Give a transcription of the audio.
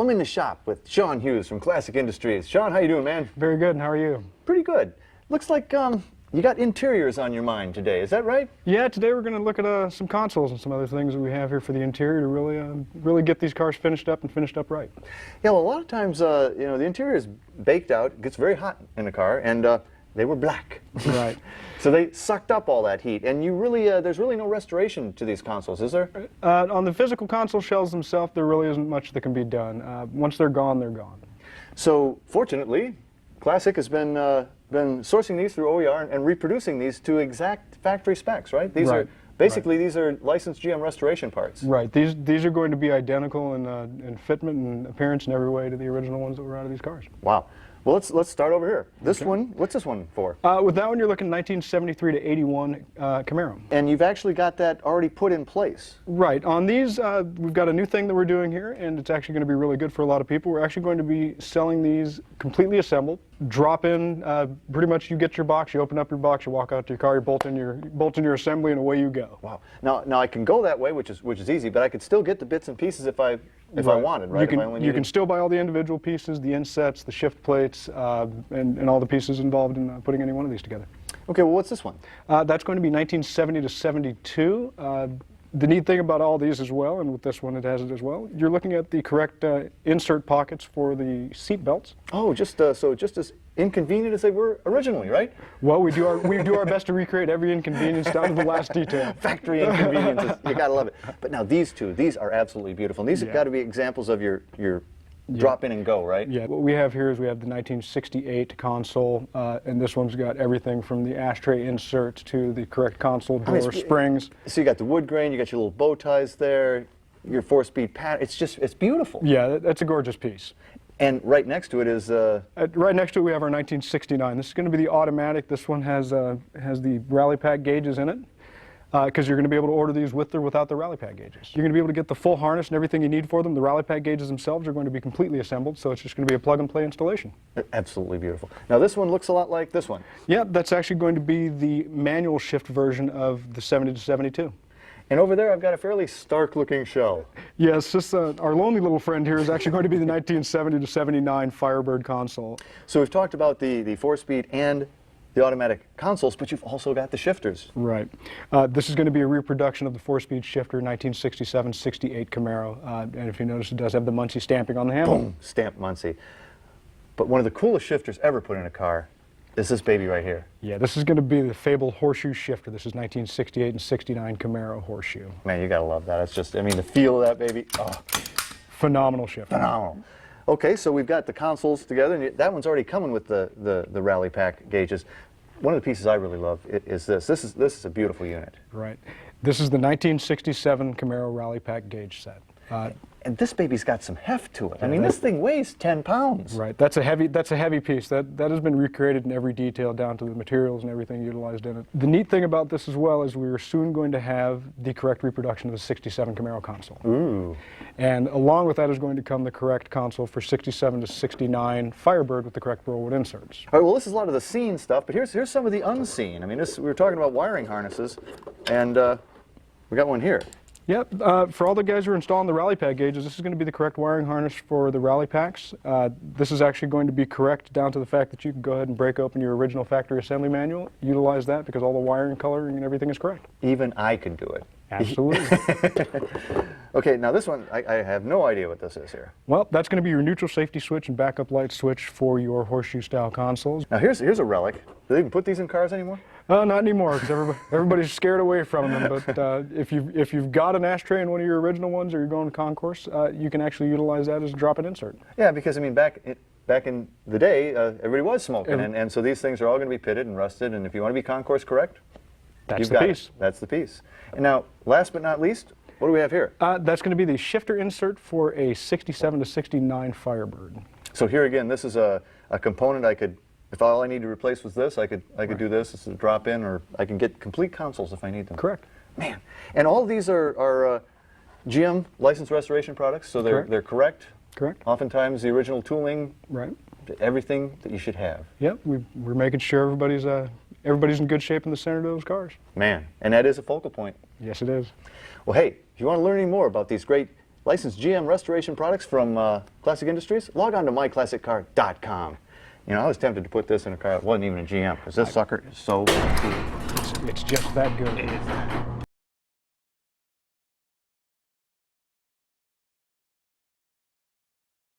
I'm in the shop with Sean Hughes from Classic Industries. Sean, how you doing, man? Very good, and how are you? Pretty good. Looks like you got interiors on your mind today, is that right? Yeah, today we're going to look at some consoles and some other things that we have here for the interior to really get these cars finished up and finished up right. Yeah, well, a lot of times, you know, the interior is baked out, it gets very hot in the car, and they were black. Right. So they sucked up all that heat, and you really, there's really no restoration to these consoles, is there? On the physical console shells themselves, there really isn't much that can be done. Once they're gone, they're gone. So, fortunately, Classic has been sourcing these through OER and reproducing these to exact factory specs, right? These right. are basically these are licensed GM restoration parts. Right. These are going to be identical in fitment and appearance in every way to the original ones that were out of these cars. Wow. Well, let's start over here. This one, what's this one for? With that one, you're looking 1973 to 81 Camaro. And you've actually got that already put in place. Right. On these, we've got a new thing that we're doing here, and it's actually going to be really good for a lot of people. We're actually going to be selling these completely assembled. Drop in, pretty much you get your box, you open up your box, you walk out to your car, you bolt in your assembly, and away you go. Wow. Now I can go that way, which is easy, but I could still get the bits and pieces if I wanted, right? You can still buy all the individual pieces, the insets, the shift plates, and all the pieces involved in putting any one of these together. Okay, well, what's this one? That's going to be 1970 to 72. The neat thing about all these as well, and with this one it has it as well, you're looking at the correct insert pockets for the seat belts. Oh, so just as inconvenient as they were originally, right? Well, we do our best to recreate every inconvenience down to the last detail. Factory inconveniences, you gotta love it. But now these are absolutely beautiful. And these have got to be examples of your drop in and go, right? Yeah, what we have here is we have the 1968 console, and this one's got everything from the ashtray insert to the correct console door springs. So you got the wood grain, you got your little bow ties there, your 4-speed pattern. It's beautiful. Yeah, that's a gorgeous piece. And right next to it is... right next to it we have our 1969. This is going to be the automatic. This one has the rally pack gauges in it, because you're going to be able to order these with or without the rally pack gauges. You're going to be able to get the full harness and everything you need for them. The rally pack gauges themselves are going to be completely assembled, so it's just going to be a plug-and-play installation. Absolutely beautiful. Now this one looks a lot like this one. Yeah, that's actually going to be the manual shift version of the 70 to 72. And over there I've got a fairly stark-looking shell. Yes, this, our lonely little friend here is actually going to be the 1970 to 79 Firebird Console. So we've talked about the 4-speed and the automatic consoles, but you've also got the shifters. Right. This is going to be a reproduction of the 4-speed shifter 1967-68 Camaro, and if you notice it does have the Muncie stamping on the handle. Boom, stamp Muncie. But one of the coolest shifters ever put in a car is this baby right here. Yeah, this is going to be the fabled Horseshoe Shifter. This is 1968 and 69 Camaro Horseshoe. Man, you gotta love that. It's just, I mean, the feel of that baby, oh. Phenomenal shifter. Phenomenal. Okay, so we've got the consoles together, and that one's already coming with the rally pack gauges. One of the pieces I really love is this. This is a beautiful unit. Right. This is the 1967 Camaro rally pack gauge set. And this baby's got some heft to it. I mean, this thing weighs 10 pounds. Right. That's a heavy piece. That has been recreated in every detail down to the materials and everything utilized in it. The neat thing about this as well is we are soon going to have the correct reproduction of the 67 Camaro console. Ooh. And along with that is going to come the correct console for 67 to 69 Firebird with the correct rollwood inserts. All right, well, this is a lot of the seen stuff, but here's some of the unseen. I mean, we were talking about wiring harnesses, and we got one here. Yep, for all the guys who are installing the rally pack gauges, this is going to be the correct wiring harness for the rally packs. This is actually going to be correct down to the fact that you can go ahead and break open your original factory assembly manual, utilize that because all the wiring, coloring, and everything is correct. Even I could do it. Absolutely. Okay, now this one, I have no idea what this is here. Well, that's going to be your neutral safety switch and backup light switch for your horseshoe style consoles. Now here's a relic. Do they even put these in cars anymore? Not anymore, because everybody's scared away from them. But if you've got an ashtray in one of your original ones, or you're going to concourse, you can actually utilize that as a drop-in insert. Yeah, because I mean, back in the day, everybody was smoking, and so these things are all going to be pitted and rusted. And if you want to be concourse correct, that's the piece. That's the piece. And now, last but not least, what do we have here? That's going to be the shifter insert for a 67 to 69 Firebird. So here again, this is a component I could. If all I need to replace was this, I could do this. It's a drop-in, or I can get complete consoles if I need them. Correct. Man, and all of these are GM licensed restoration products, so they're correct. Correct. Oftentimes the original tooling. Right. Everything that you should have. Yep, we're making sure everybody's in good shape in the center of those cars. Man, and that is a focal point. Yes, it is. Well, hey, if you want to learn any more about these great licensed GM restoration products from Classic Industries, log on to myclassiccar.com. You know, I was tempted to put this in a car that wasn't even a GM because this sucker is so cool. It's just that good. It is that.